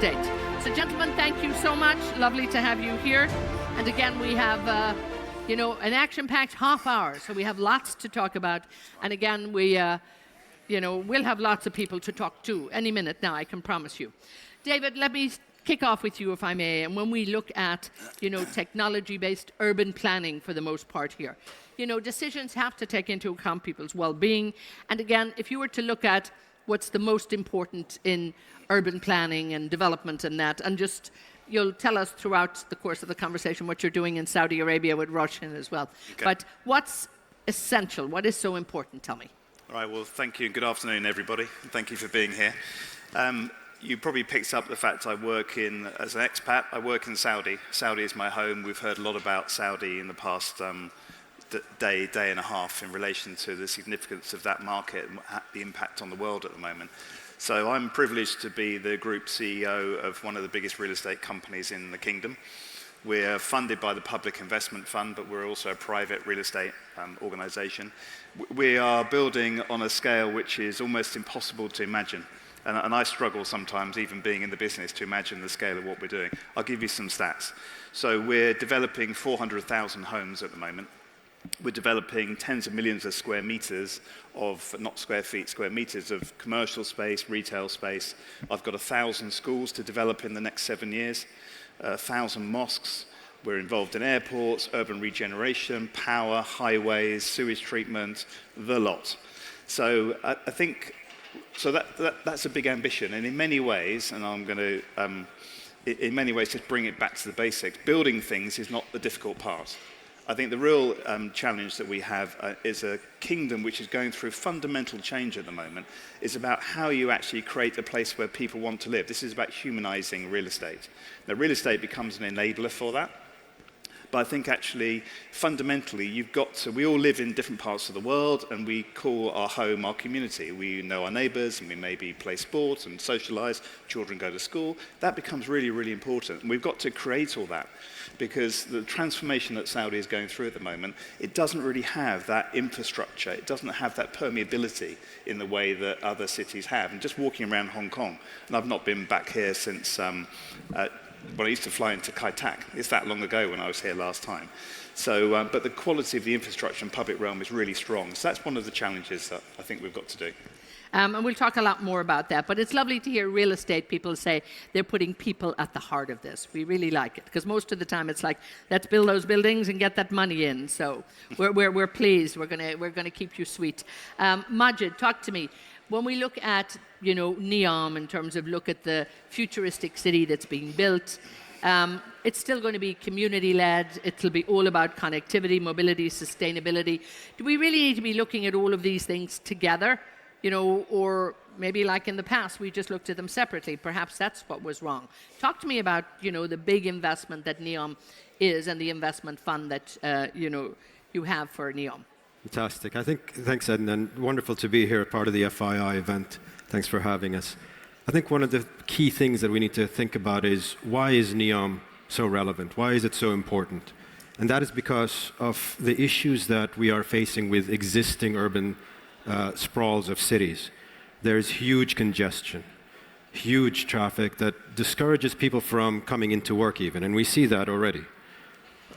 estate. So gentlemen, thank you so much. Lovely to have you here. And again, we have an action-packed half hour, so we have lots to talk about. And again, we'll have lots of people to talk to any minute now, I can promise you. David, let me kick off with you, if I may. And when we look at, technology-based urban planning for the most part here, decisions have to take into account people's well-being. And again, if you were to look at what's the most important in urban planning and development and that, and just you'll tell us throughout the course of the conversation what you're doing in Saudi Arabia with ROSHN as well. Okay. But what's essential? What is so important? Tell me. All right, well, thank you. Good afternoon, everybody. Thank you for being here. You probably picked up the fact I work as an expat, I work in Saudi. Saudi is my home. We've heard a lot about Saudi in the past day and a half in relation to the significance of that market and the impact on the world at the moment. So I'm privileged to be the group CEO of one of the biggest real estate companies in the kingdom. We're funded by the Public Investment Fund, but we're also a private real estate organization. We are building on a scale which is almost impossible to imagine. And I struggle sometimes, even being in the business, to imagine the scale of what we're doing. I'll give you some stats. So we're developing 400,000 homes at the moment. We're developing tens of millions of square meters of, not square feet, square meters of commercial space, retail space. I've got 1,000 schools to develop in the next 7 years, 1,000 mosques. We're involved in airports, urban regeneration, power, highways, sewage treatment, the lot. So I think, that's a big ambition. And in many ways, and I'm going to, in many ways, just bring it back to the basics. Building things is not the difficult part. I think the real challenge that we have is a kingdom which is going through fundamental change at the moment. It's about how you actually create a place where people want to live. This is about humanizing real estate. Now, real estate becomes an enabler for that. But I think actually, fundamentally, we all live in different parts of the world, and we call our home our community. We know our neighbors, and we maybe play sports and socialize, children go to school. That becomes really, really important. And we've got to create all that, because the transformation that Saudi is going through at the moment, it doesn't really have that infrastructure. It doesn't have that permeability in the way that other cities have. And just walking around Hong Kong, and I've not been back here since when I used to fly into Kai Tak. It's that long ago when I was here last time. So, but the quality of the infrastructure and public realm is really strong. So that's one of the challenges that I think we've got to do. And we'll talk a lot more about that. But it's lovely to hear real estate people say they're putting people at the heart of this. We really like it, because most of the time it's like, let's build those buildings and get that money in. So we're pleased. We're gonna keep you sweet. Majid, talk to me. When we look at, Neom, in terms of look at the futuristic city that's being built, it's still going to be community-led. It'll be all about connectivity, mobility, sustainability. Do we really need to be looking at all of these things together? Or maybe like in the past, we just looked at them separately. Perhaps that's what was wrong. Talk to me about, the big investment that Neom is and the investment fund that, you have for Neom. Fantastic. Thanks, Eithne, and wonderful to be here, part of the FII event. Thanks for having us. I think one of the key things that we need to think about is, why is Neom so relevant? Why is it so important? And that is because of the issues that we are facing with existing urban sprawls of cities. There's huge congestion, huge traffic that discourages people from coming into work even, and we see that already.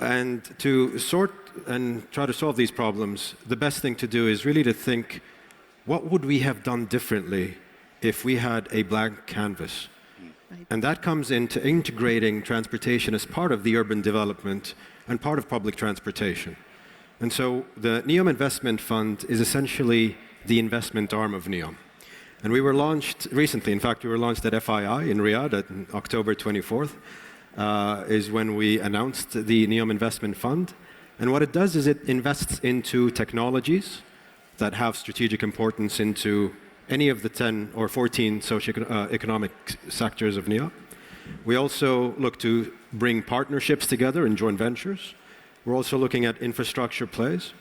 And to sort and try to solve these problems, the best thing to do is really to think, what would we have done differently if we had a blank canvas? Right. And that comes into integrating transportation as part of the urban development and part of public transportation. And so the Neom Investment Fund is essentially the investment arm of Neom. And we were launched recently. In fact, we were launched at FII in Riyadh on October 24th, is when we announced the Neom Investment Fund. And what it does is it invests into technologies that have strategic importance into any of the 10 or 14 socio-economic sectors of Neom. We also look to bring partnerships together in joint ventures. We're also looking at infrastructure plays.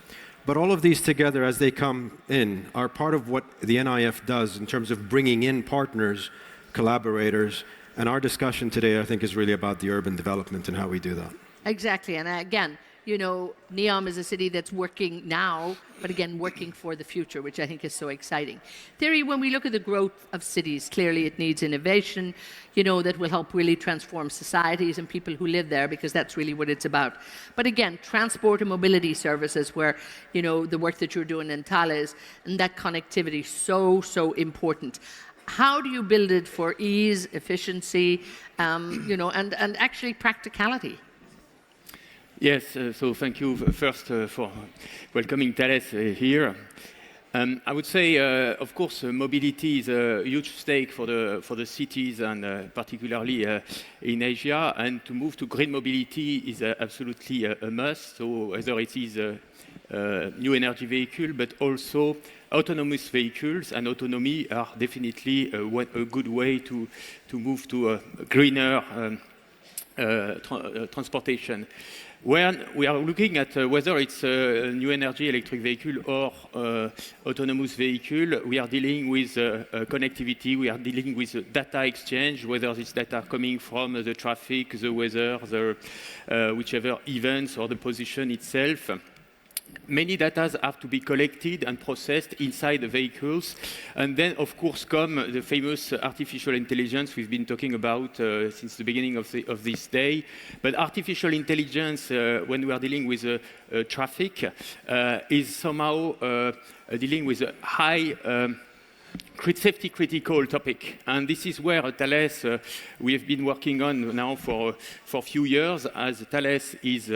But all of these together, as they come in, are part of what the NIF does in terms of bringing in partners, collaborators, and our discussion today, I think, is really about the urban development and how we do that. Exactly, and again, Neom is a city that's working now, but again, working for the future, which I think is so exciting. Thierry, when we look at the growth of cities, clearly it needs innovation, that will help really transform societies and people who live there, because that's really what it's about. But again, transport and mobility services, where, the work that you're doing in Thales, and that connectivity, so important. How do you build it for ease, efficiency, and actually practicality? Yes, so thank you first for welcoming Thales here. I would say, of course, mobility is a huge stake for the cities, and particularly in Asia. And to move to green mobility is absolutely a must. So whether it is a new energy vehicle, but also autonomous vehicles, and autonomy are definitely a good way to move to a greener transportation. When we are looking at whether it's a new energy electric vehicle or autonomous vehicle, we are dealing with connectivity, we are dealing with data exchange, whether this data coming from the traffic, the weather, whichever events, or the position itself. Many data have to be collected and processed inside the vehicles. And then, of course, come the famous artificial intelligence we've been talking about since the beginning of this day. But artificial intelligence, when we are dealing with traffic, is somehow dealing with a high safety critical topic. And this is where Thales, we have been working on now for a few years, as Thales is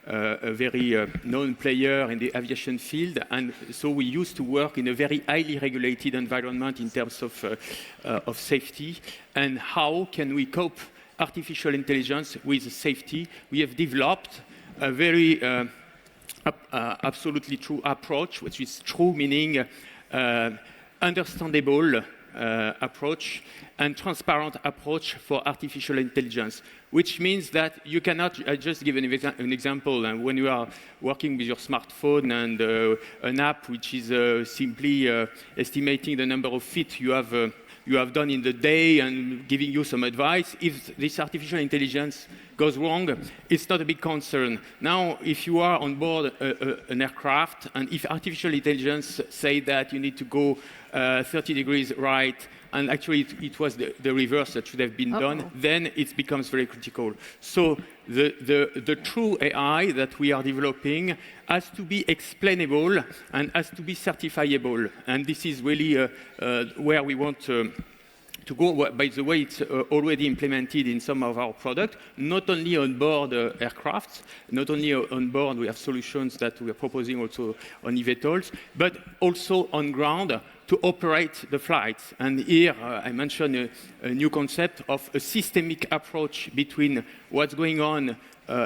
a very known player in the aviation field, and so we used to work in a very highly regulated environment in terms of safety. And how can we cope artificial intelligence with safety? We have developed a very absolutely true approach, which is true meaning understandable approach and transparent approach for artificial intelligence, which means that you cannot, I just give an example, and when you are working with your smartphone and an app which is simply estimating the number of feet you have done in the day and giving you some advice, if this artificial intelligence goes wrong, it's not a big concern. Now, if you are on board an aircraft, and if artificial intelligence say that you need to go 30 degrees right, and actually it was the reverse that should have been done, then it becomes very critical. So the true AI that we are developing has to be explainable and has to be certifiable. And this is really where we want to go. By the way, it's already implemented in some of our products, not only on board aircraft, not only on board, we have solutions that we are proposing also on eVTOLs, but also on ground to operate the flights. And here I mentioned a new concept of a systemic approach between what's going on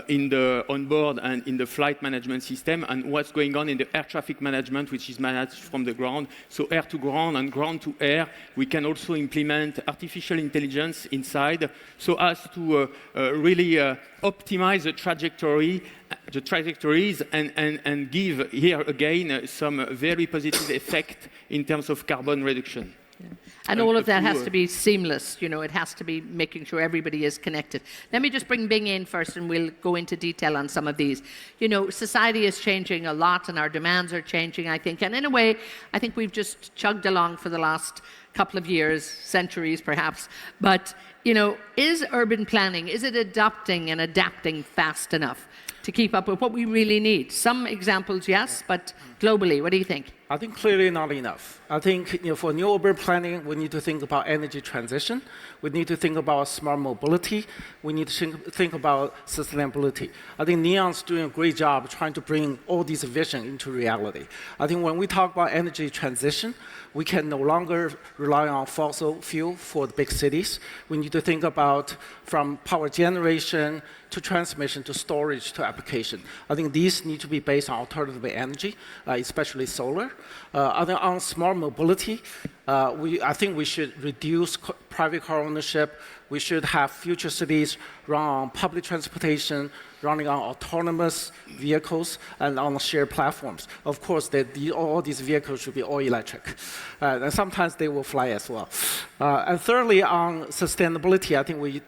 in the onboard and in the flight management system, and what's going on in the air traffic management, which is managed from the ground. So air to ground and ground to air, we can also implement artificial intelligence inside, so as to really optimize the trajectories and give here again some very positive effect in terms of carbon reduction. Yeah. And all of that has to be seamless, it has to be making sure everybody is connected. Let me just bring Bing in first, and we'll go into detail on some of these. Society is changing a lot, and our demands are changing, I think. And in a way, I think we've just chugged along for the last couple of years, centuries perhaps. But, is urban planning, is it adopting and adapting fast enough to keep up with what we really need? Some examples, yes, but globally, what do you think? I think clearly not enough. I think for new urban planning, we need to think about energy transition. We need to think about smart mobility. We need to think about sustainability. I think Neom's doing a great job trying to bring all these visions into reality. I think when we talk about energy transition, we can no longer rely on fossil fuel for the big cities. We need to think about from power generation to transmission to storage to application. I think these need to be based on alternative energy, especially solar. On smart mobility, I think we should reduce private car ownership, we should have future cities run on public transportation, running on autonomous vehicles, and on shared platforms. Of course, all these vehicles should be all electric. And sometimes they will fly as well. And thirdly, on sustainability, I think we need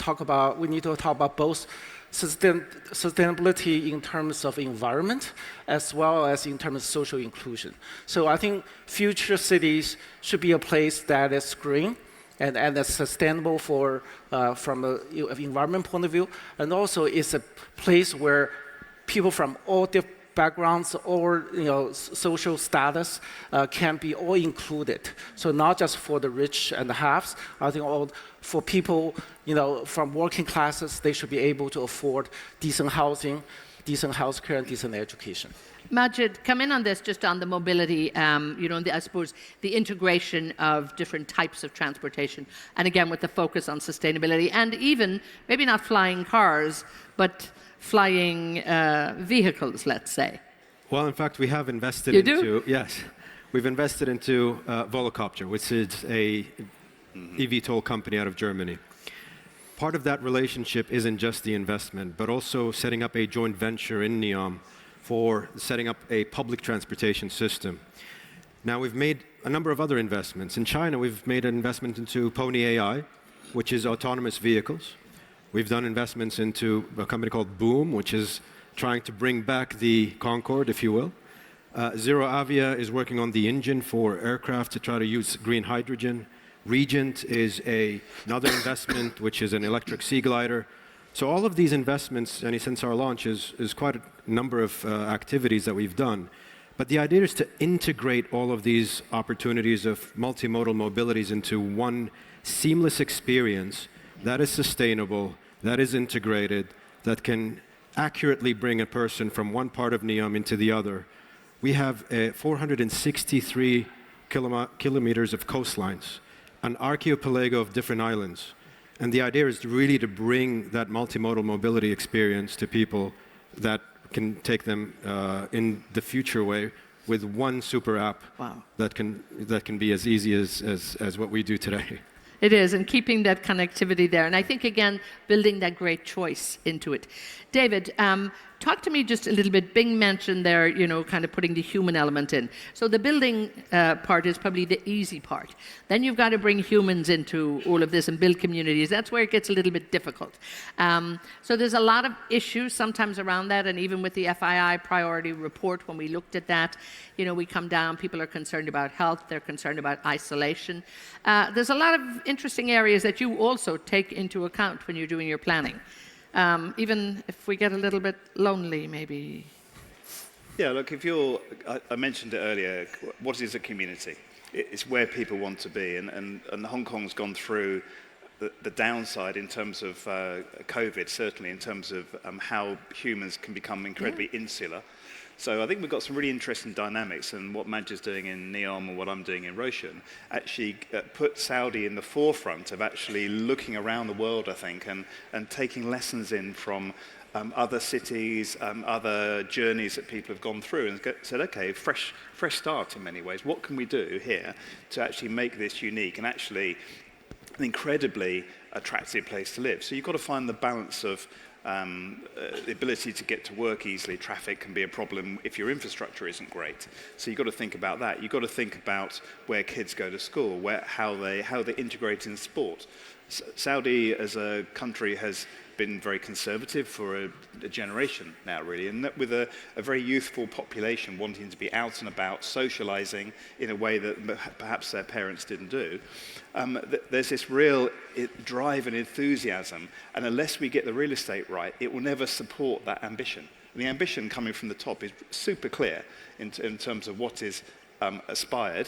to talk about both sustainability in terms of environment as well as in terms of social inclusion. So I think future cities should be a place that is green and is sustainable from an environment point of view, and also is a place where people from all different backgrounds or social status can be all included. So not just for the rich and the haves. I think for people from working classes, they should be able to afford decent housing, decent healthcare, and decent education. Majid, come in on this just on the mobility, I suppose the integration of different types of transportation, and again with the focus on sustainability, and even maybe not flying cars, but flying vehicles, let's say. Well, in fact, we have invested yes, we've invested into Volocopter, which is a eVTOL company out of Germany. Part of that relationship isn't just the investment, but also setting up a joint venture in Neom for setting up a public transportation system. Now, we've made a number of other investments. In China, we've made an investment into Pony AI, which is autonomous vehicles. We've done investments into a company called Boom, which is trying to bring back the Concorde, if you will. Zero Avia is working on the engine for aircraft to try to use green hydrogen. Regent is another investment, which is an electric sea glider. So all of these investments, and since our launch, is quite a number of activities that we've done. But the idea is to integrate all of these opportunities of multimodal mobilities into one seamless experience that is sustainable, that is integrated, that can accurately bring a person from one part of Neom into the other. We have 463 kilometers of coastlines, an archipelago of different islands. And the idea is really to bring that multimodal mobility experience to people that can take them in the future way with one super app. Wow. that can be as easy as what we do today. It is, and keeping that connectivity there. And I think, again, building that great choice into it. David, talk to me just a little bit. Bing mentioned there, kind of putting the human element in. So the building part is probably the easy part. Then you've got to bring humans into all of this and build communities. That's where it gets a little bit difficult. So there's a lot of issues sometimes around that, and even with the FII priority report, when we looked at that, we come down, people are concerned about health, they're concerned about isolation. There's a lot of interesting areas that you also take into account when you're doing your planning. Even if we get a little bit lonely, maybe. Yeah, look, I mentioned it earlier, what is a community? It's where people want to be, and Hong Kong's gone through the downside in terms of COVID, certainly in terms of how humans can become incredibly insular. So I think we've got some really interesting dynamics, and what Majid's doing in Neom and what I'm doing in ROSHN actually put Saudi in the forefront of actually looking around the world, I think, and taking lessons in from other cities, other journeys that people have gone through, and said, okay, fresh start in many ways. What can we do here to actually make this unique and actually an incredibly attractive place to live? So you've got to find the balance of the ability to get to work easily. Traffic can be a problem if your infrastructure isn't great. So you've got to think about that. You've got to think about where kids go to school, how they integrate in sport. Saudi as a country has been very conservative for a generation now, really, and that with a very youthful population wanting to be out and about, socializing in a way that perhaps their parents didn't do. There's this real drive and enthusiasm, and unless we get the real estate right, it will never support that ambition. And the ambition coming from the top is super clear in terms of what is aspired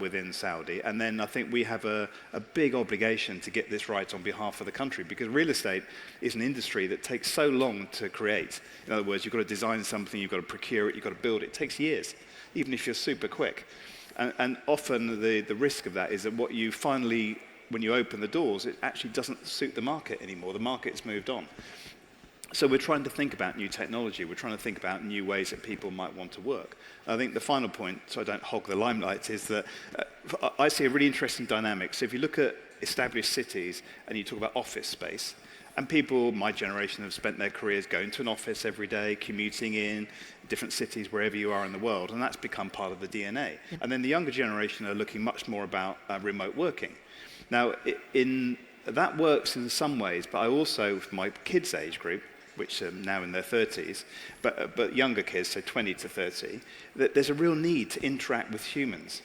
within Saudi. And then I think we have a big obligation to get this right on behalf of the country, because real estate is an industry that takes so long to create. In other words, you've got to design something, you've got to procure it, you've got to build it. It takes years, even if you're super quick. And often the risk of that is that what you finally, when you open the doors, it actually doesn't suit the market anymore. The market's moved on. So we're trying to think about new technology. We're trying to think about new ways that people might want to work. I think the final point, so I don't hog the limelight, is that I see a really interesting dynamic. So if you look at established cities and you talk about office space, and people, my generation, have spent their careers going to an office every day, commuting in different cities, wherever you are in the world, and that's become part of the DNA. And then the younger generation are looking much more about remote working. Now, that works in some ways, but I also, for my kids' age group, which are now in their 30s, but younger kids, so 20 to 30, that there's a real need to interact with humans.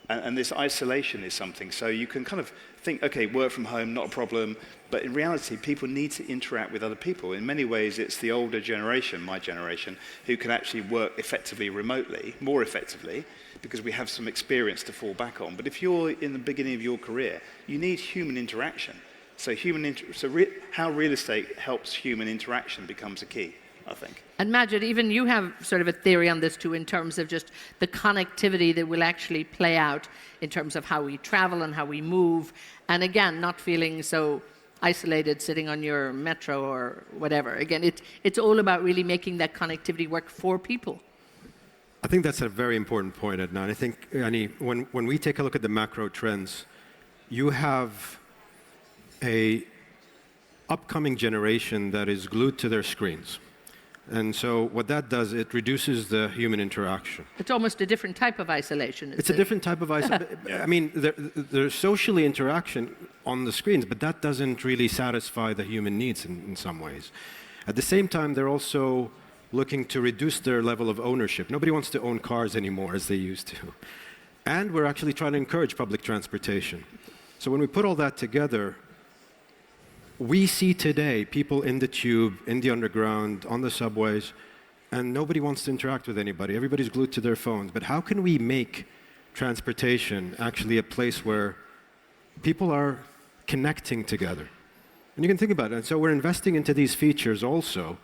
And this isolation is something. So you can kind of think, okay, work from home, not a problem. But in reality, people need to interact with other people. In many ways, it's the older generation, my generation, who can actually work effectively remotely, more effectively, because we have some experience to fall back on. But if you're in the beginning of your career, you need human interaction. So how real estate helps human interaction becomes a key, I think. And Majid, even you have sort of a theory on this too, in terms of just the connectivity that will actually play out in terms of how we travel and how we move. And again, not feeling so isolated sitting on your metro or whatever. Again, it's all about really making that connectivity work for people. I think that's a very important point, Eithne. And I think, Annie, when we take a look at the macro trends, you have a upcoming generation that is glued to their screens. And so what that does, it reduces the human interaction. It's almost a different type of isolation. It's a different type of isolation. I mean, there's socially interaction on the screens, but that doesn't really satisfy the human needs in some ways. At the same time, they're also looking to reduce their level of ownership. Nobody wants to own cars anymore as they used to. And we're actually trying to encourage public transportation. So when we put all that together, we see today people in the tube, in the underground, on the subways, and nobody wants to interact with anybody. Everybody's glued to their phones. But how can we make transportation actually a place where people are connecting together? And you can think about it. And so we're investing into these features also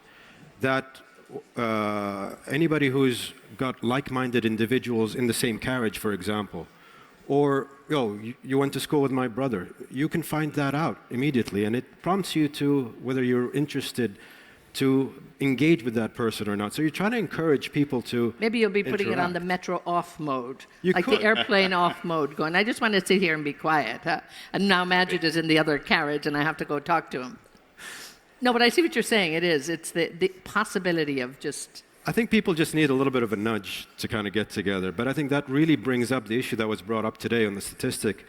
that anybody who's got like-minded individuals in the same carriage, for example, or, you went to school with my brother. You can find that out immediately, and it prompts you to whether you're interested to engage with that person or not. So you're trying to encourage people to Maybe you'll be putting it on the metro off mode, You like could. the airplane off mode, going, I just want to sit here and be quiet. And now Majid is in the other carriage, and I have to go talk to him. No, but I see what you're saying. It's the possibility of just... I think people just need a little bit of a nudge to kind of get together. But I think that really brings up the issue that was brought up today on the statistic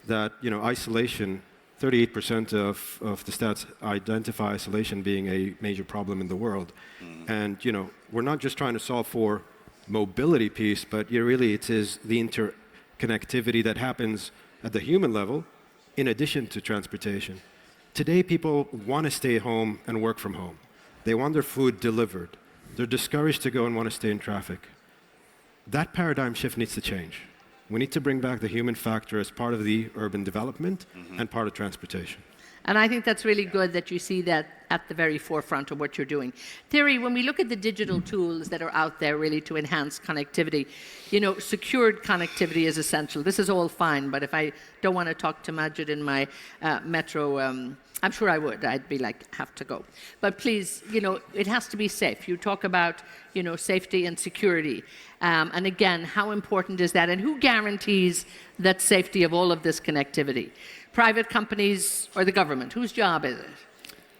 that, isolation, 38% of the stats identify isolation being a major problem in the world. And, we're not just trying to solve for mobility piece, but really it is the interconnectivity that happens at the human level in addition to transportation. Today, people want to stay home and work from home. They want their food delivered. They're discouraged to go and want to stay in traffic. That paradigm shift needs to change. We need to bring back the human factor as part of the urban development and part of transportation. And I think that's really good that you see that at the very forefront of what you're doing. Thierry, when we look at the digital tools that are out there really to enhance connectivity, secured connectivity is essential. This is all fine, but if I don't want to talk to Majid in my metro, I'm sure I would. I'd be like, have to go. But please, it has to be safe. You talk about, safety and security. And again, how important is that? And who guarantees that safety of all of this connectivity? Private companies or the government? Whose job is it?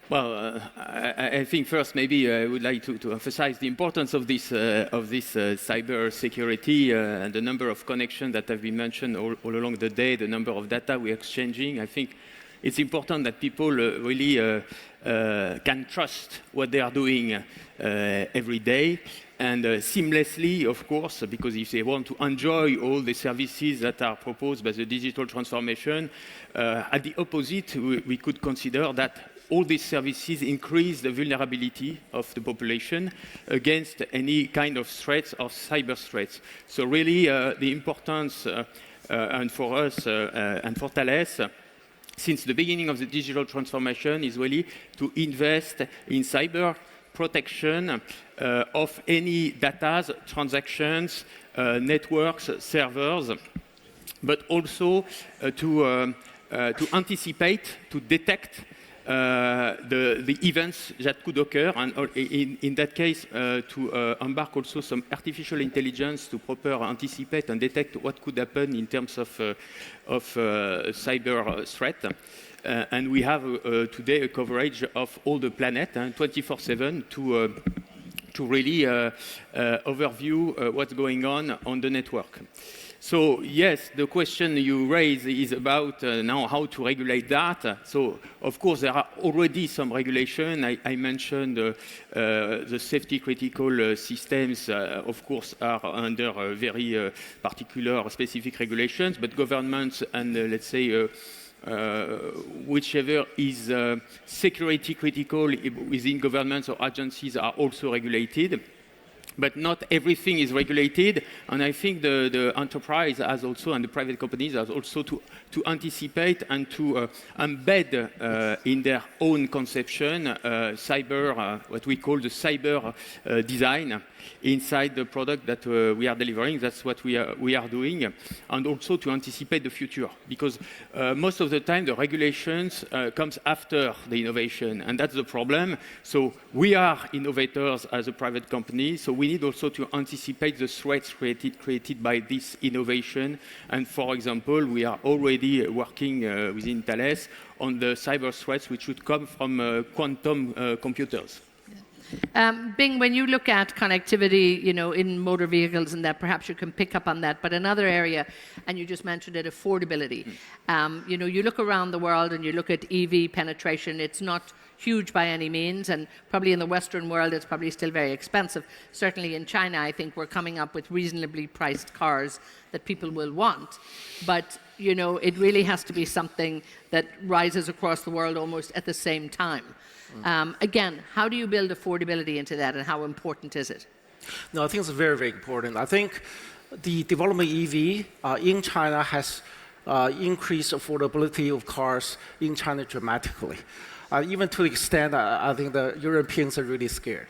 Well, I think first maybe I would like to emphasize the importance of this cybersecurity and the number of connections that have been mentioned all along the day, the number of data we're exchanging. I think it's important that people really can trust what they are doing every day and seamlessly, of course, because if they want to enjoy all the services that are proposed by the digital transformation, at the opposite, we could consider that all these services increase the vulnerability of the population against any kind of threats or cyber threats. So really, the importance, and for us and for Thales, since the beginning of the digital transformation is really to invest in cyber protection of any data, transactions, networks, servers, but also to anticipate, to detect the events that could occur, and in that case, to embark also some artificial intelligence to proper anticipate and detect what could happen in terms of cyber threat. And we have today a coverage of all the planet, 24/7, to really overview what's going on the network. So yes, the question you raise is about now how to regulate that. So of course there are already some regulation. I mentioned the safety critical systems, of course, are under very particular specific regulations, but governments and let's say whichever is security critical within governments or agencies are also regulated. But not everything is regulated, and I think the enterprise has also, and the private companies has also to anticipate and to embed in their own conception cyber, what we call the cyber design inside the product that we are delivering. That's what we are doing, and also to anticipate the future, because most of the time the regulations comes after the innovation, and that's the problem. So we are innovators as a private company, so we need also to anticipate the threats created by this innovation. And for example, we are already working within Thales on the cyber threats which would come from quantum computers. Bing, when you look at connectivity, you know, in motor vehicles and that, perhaps you can pick up on that. But another area, and you just mentioned it, affordability. You know, you look around the world and you look at EV penetration, it's not huge by any means, and probably in the Western world it's probably still very expensive. Certainly in China, I think we're coming up with reasonably priced cars that people will want. But, you know, it really has to be something that rises across the world almost at the same time. Again, how do you build affordability into that, and how important is it? No, I think it's very, very important. I think the development EV in China has increased affordability of cars in China dramatically. Even to the extent I think the Europeans are really scared.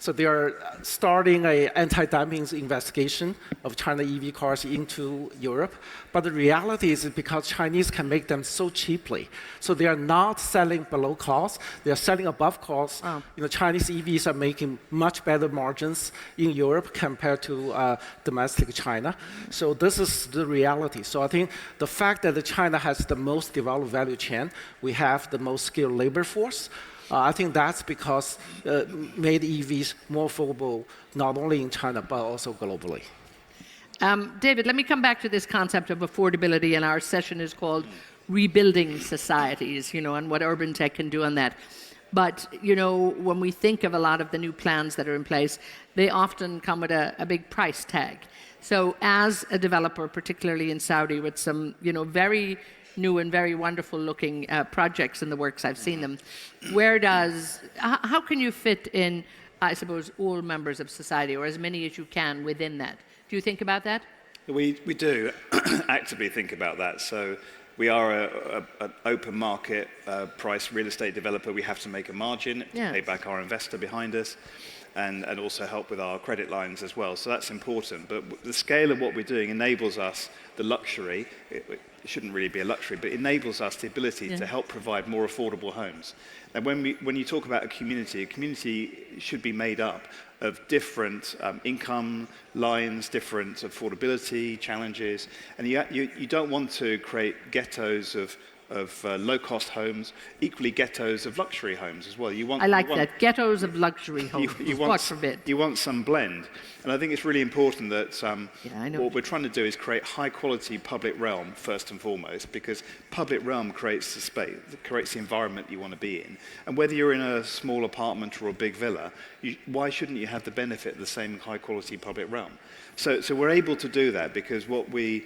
So they are starting an anti-dumping investigation of China EV cars into Europe. But the reality is because Chinese can make them so cheaply. So they are not selling below cost. They are selling above cost. You know, Chinese EVs are making much better margins in Europe compared to domestic China. So this is the reality. So I think the fact that China has the most developed value chain, we have the most skilled labor force, I think that's because made EVs more affordable not only in China but also globally. David, let me come back to this concept of affordability, and our session is called Rebuilding Societies, you know, and what Urbantech can do on that. But, you know, when we think of a lot of the new plans that are in place, they often come with a big price tag. So as a developer, particularly in Saudi, with some, you know, very new and very wonderful looking projects in the works, I've seen them. How can you fit in, I suppose, all members of society, or as many as you can within that? Do you think about that? We do actively think about that. So we are an open market price real estate developer. We have to make a margin to pay back our investor behind us, and also help with our credit lines as well. So that's important. But the scale of what we're doing enables us the luxury. It shouldn't really be a luxury, but enables us the ability to help provide more affordable homes. And when you talk about a community should be made up of different income lines, different affordability challenges, and you don't want to create ghettos of low-cost homes, equally ghettos of luxury homes as well. I like that, ghettos of luxury homes, God forbid. You want some blend. And I think it's really important that what we're trying to do is create high-quality public realm, first and foremost, because public realm creates the space, creates the environment you want to be in. And whether you're in a small apartment or a big villa, why shouldn't you have the benefit of the same high-quality public realm? So we're able to do that because we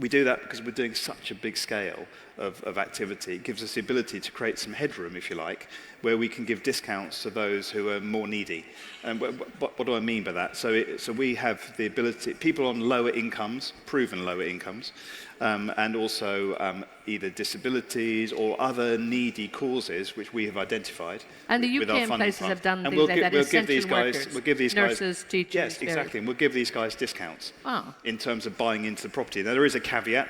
do that because we're doing such a big scale of activity. It gives us the ability to create some headroom, if you like, where we can give discounts to those who are more needy. And what do I mean by that? So we have the ability, people on lower incomes, proven lower incomes, and also either disabilities or other needy causes which we have identified. And the UK and places have done things like that. We'll give these nurses, guys, teachers. yes, exactly. And we'll give these guys discounts in terms of buying into the property. Now there is a caveat.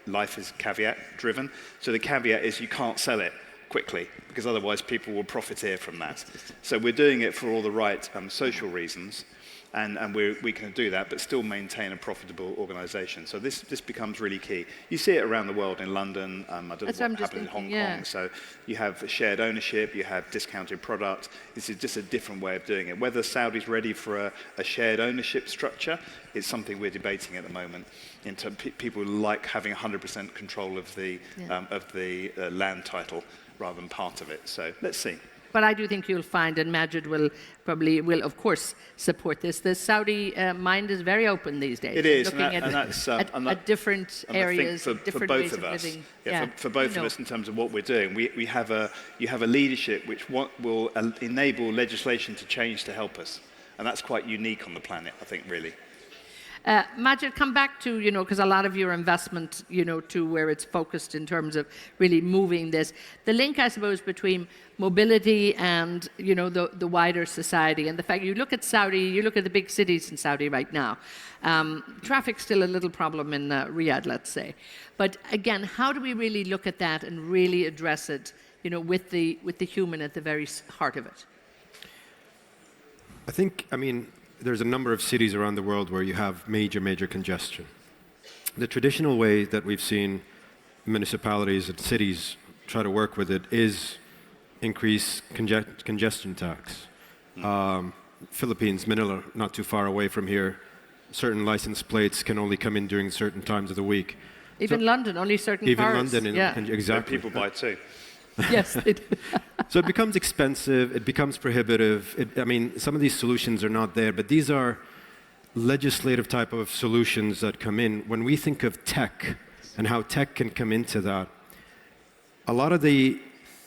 Life is caveat driven. So the caveat is you can't sell it quickly, because otherwise people will profiteer from that. So we're doing it for all the right social reasons, and we can do that, but still maintain a profitable organization. So this becomes really key. You see it around the world in London, I don't know what happens in Hong Kong. So you have shared ownership, you have discounted product. This is just a different way of doing it. Whether Saudi's ready for a shared ownership structure is something we're debating at the moment. In terms of people who like having 100% control of the land title rather than part of it. So let's see. But I do think you'll find, and Majid will of course support this. The Saudi mind is very open these days. It is, looking at different areas, different ways of living. For both of us, in terms of what we're doing, you have a leadership which will enable legislation to change to help us, and that's quite unique on the planet, I think, really. Majid, come back to, because a lot of your investment, to where it's focused in terms of really moving this. The link, I suppose, between mobility and, the wider society. And the fact you look at Saudi, you look at the big cities in Saudi right now. Traffic's still a little problem in Riyadh, let's say. But again, how do we really look at that and really address it, with the human at the very heart of it? There's a number of cities around the world where you have major congestion. The traditional way that we've seen municipalities and cities try to work with it is increase congestion tax. Philippines, Manila, not too far away from here, certain license plates can only come in during certain times of the week. Even London, only certain even cars. London, exactly. People buy too. Yes. So it becomes expensive, it becomes prohibitive. Some of these solutions are not there, but these are legislative type of solutions that come in. When we think of tech and how tech can come into that, a lot of the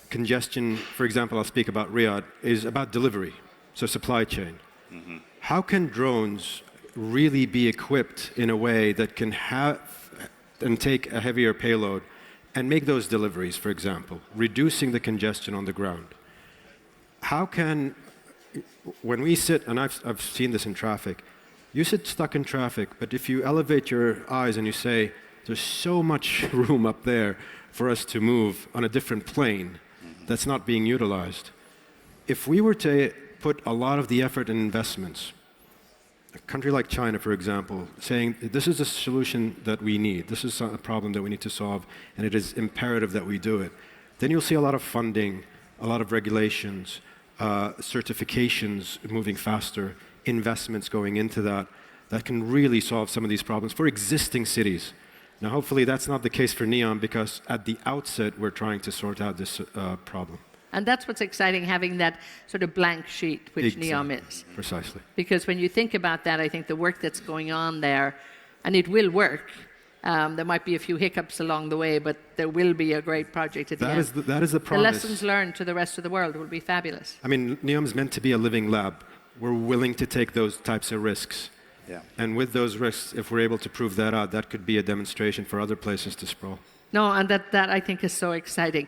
congestion, for example, I'll speak about Riyadh, is about delivery, so supply chain. Mm-hmm. How can drones really be equipped in a way that can have and take a heavier payload and make those deliveries, for example, reducing the congestion on the ground? How can, when we sit, and I've seen this in traffic, you sit stuck in traffic, but if you elevate your eyes and you say, there's so much room up there for us to move on a different plane that's not being utilized. If we were to put a lot of the effort and investments, a country like China, for example, saying this is a solution that we need, this is a problem that we need to solve, and it is imperative that we do it, then you'll see a lot of funding, a lot of regulations, certifications moving faster, investments going into that can really solve some of these problems for existing cities. Now, hopefully that's not the case for Neom, because at the outset we're trying to sort out this problem. And that's what's exciting, having that sort of blank sheet, which Neom is. Precisely. Because when you think about that, I think the work that's going on there, and it will work, there might be a few hiccups along the way, but there will be a great project at the end. That is the promise. The lessons learned to the rest of the world will be fabulous. Neom is meant to be a living lab. We're willing to take those types of risks. Yeah. And with those risks, if we're able to prove that out, that could be a demonstration for other places to sprawl. No, and that I think is so exciting.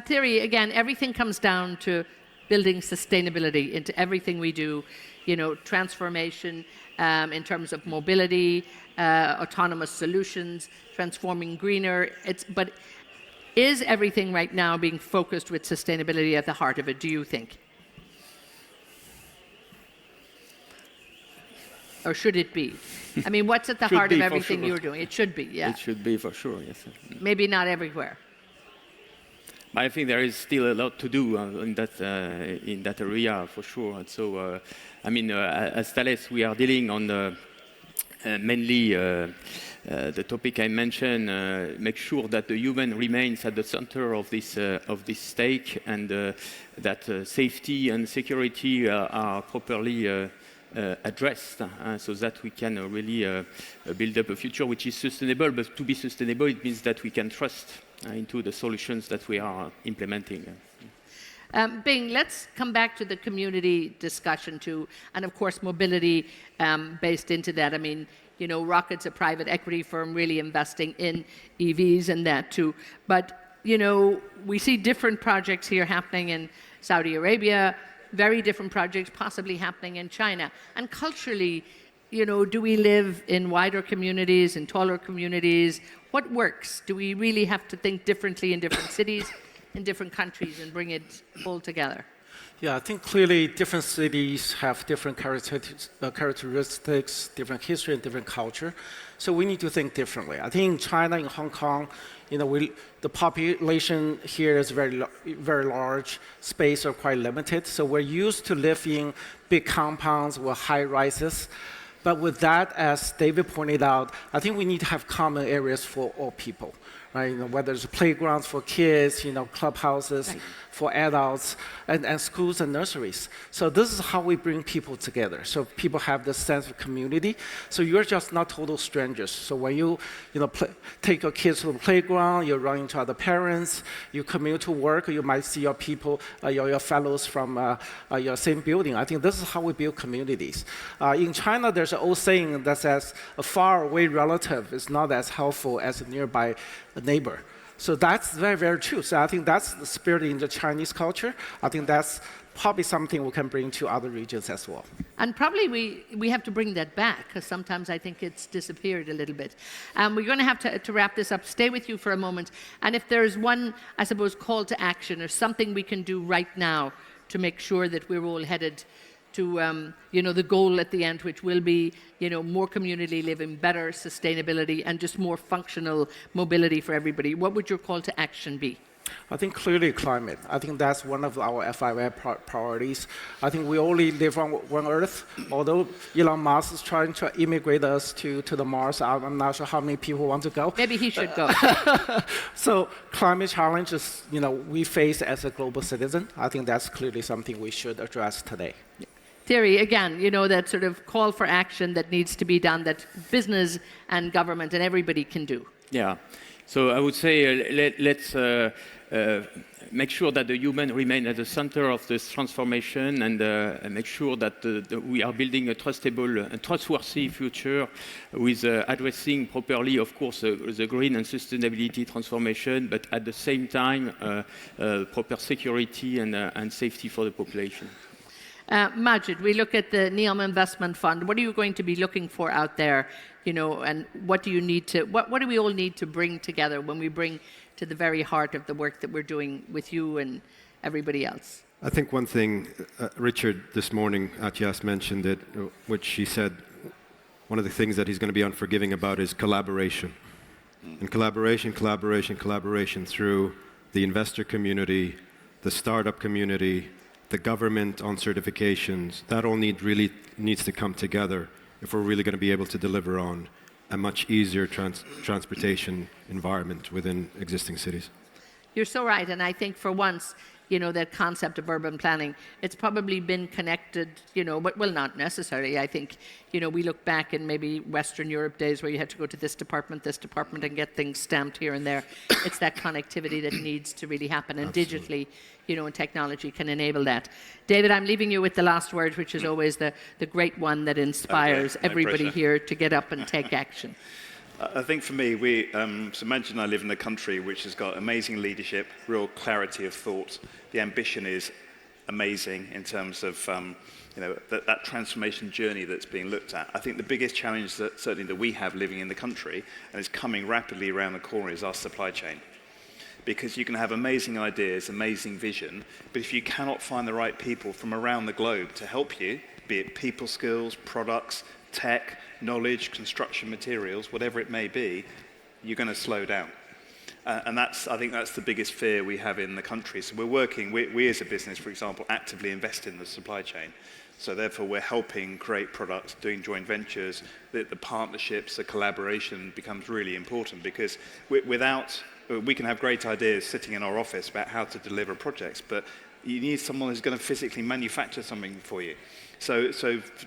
Thierry, again, everything comes down to building sustainability into everything we do, transformation in terms of mobility, autonomous solutions, transforming greener. But is everything right now being focused with sustainability at the heart of it, do you think? Or should it be? What's at the heart of everything you're doing? It should be, yeah. It should be, for sure, yes. Maybe not everywhere. I think there is still a lot to do in that area, for sure. And so, as Thales, we are dealing on mainly the topic I mentioned, make sure that the human remains at the center of this stake, and that safety and security are properly addressed, so that we can really build up a future which is sustainable. But to be sustainable, it means that we can trust into the solutions that we are implementing. Bing, let's come back to the community discussion too, and of course mobility based into that. Rocket's a private equity firm really investing in EVs and that too. But, we see different projects here happening in Saudi Arabia, very different projects possibly happening in China. And culturally, do we live in wider communities, in taller communities? What works? Do we really have to think differently in different cities? in different countries and bring it all together? Yeah, I think clearly different cities have different characteristics, different history, and different culture. So we need to think differently. I think in China, in Hong Kong, the population here is very large. Space are quite limited. So we're used to live in big compounds with high rises. But with that, as David pointed out, I think we need to have common areas for all people. Right? Whether it's playgrounds for kids, clubhouses for adults, and schools and nurseries. So this is how we bring people together. So people have this sense of community. So you're just not total strangers. So when you take your kids to the playground, you run into other parents, you commute to work, you might see your people, your fellows from your same building. I think this is how we build communities. In China, there's an old saying that says, a far away relative is not as helpful as a nearby neighbor. So that's very, very true. So I think that's the spirit in the Chinese culture. I think that's probably something we can bring to other regions as well. And probably we have to bring that back, because sometimes I think it's disappeared a little bit. We're going to have to wrap this up. Stay with you for a moment. And if there's one, I suppose, call to action or something we can do right now to make sure that we're all headed to the goal at the end, which will be more community living, better sustainability, and just more functional mobility for everybody. What would your call to action be? I think clearly climate. I think that's one of our FII priorities. I think we only live on one Earth. Although Elon Musk is trying to immigrate us to the Mars, I'm not sure how many people want to go. Maybe he should go. So climate challenges, we face as a global citizen. I think that's clearly something we should address today. Thierry, again, that sort of call for action that needs to be done that business and government and everybody can do. Yeah. So I would say let's make sure that the human remain at the center of this transformation and make sure that we are building a trustable and trustworthy future with addressing properly, of course, the green and sustainability transformation, but at the same time, proper security and safety for the population. Majid, we look at the Neom Investment Fund. What are you going to be looking for out there, and what do we all need to bring together when we bring to the very heart of the work that we're doing with you and everybody else? I think one thing, Richard this morning at YAS mentioned it, which he said one of the things that he's going to be unforgiving about is collaboration. And collaboration through the investor community, the startup community, the government on certifications. That all really needs to come together if we're really going to be able to deliver on a much easier transportation environment within existing cities. You're so right, and I think for once, that concept of urban planning, it's probably been connected, but well, not necessarily. I think, we look back in maybe Western Europe days where you had to go to this department, and get things stamped here and there. It's that connectivity that needs to really happen, and digitally, and technology can enable that. David, I'm leaving you with the last word, which is always the great one that inspires everybody here to get up and take action. I think for me, so Majid and I live in a country which has got amazing leadership, real clarity of thought. The ambition is amazing in terms of that transformation journey that's being looked at. I think the biggest challenge that we have living in the country, and is coming rapidly around the corner, is our supply chain. Because you can have amazing ideas, amazing vision, but if you cannot find the right people from around the globe to help you, be it people skills, products, tech, knowledge, construction materials, whatever it may be, you're going to slow down. And I think that's the biggest fear we have in the country. So we're working, we as a business, for example, actively invest in the supply chain. So therefore, we're helping create products, doing joint ventures. The partnerships, the collaboration becomes really important, because we can have great ideas sitting in our office about how to deliver projects, but you need someone who's going to physically manufacture something for you. So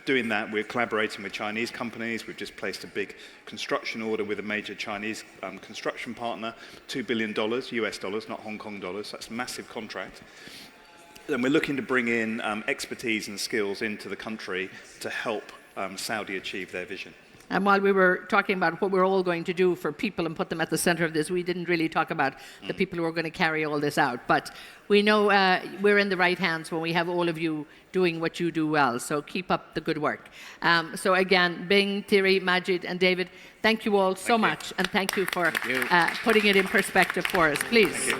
doing that, we're collaborating with Chinese companies. We've just placed a big construction order with a major Chinese construction partner, $2 billion, US dollars, not Hong Kong dollars. That's a massive contract. And we're looking to bring in expertise and skills into the country to help Saudi achieve their vision. And while we were talking about what we're all going to do for people and put them at the center of this, we didn't really talk about the people who are going to carry all this out. But we know we're in the right hands when we have all of you doing what you do well. So keep up the good work. So again, Bing, Thierry, Majid, and David, thank you all so much. And thank you for putting it in perspective for us. Please.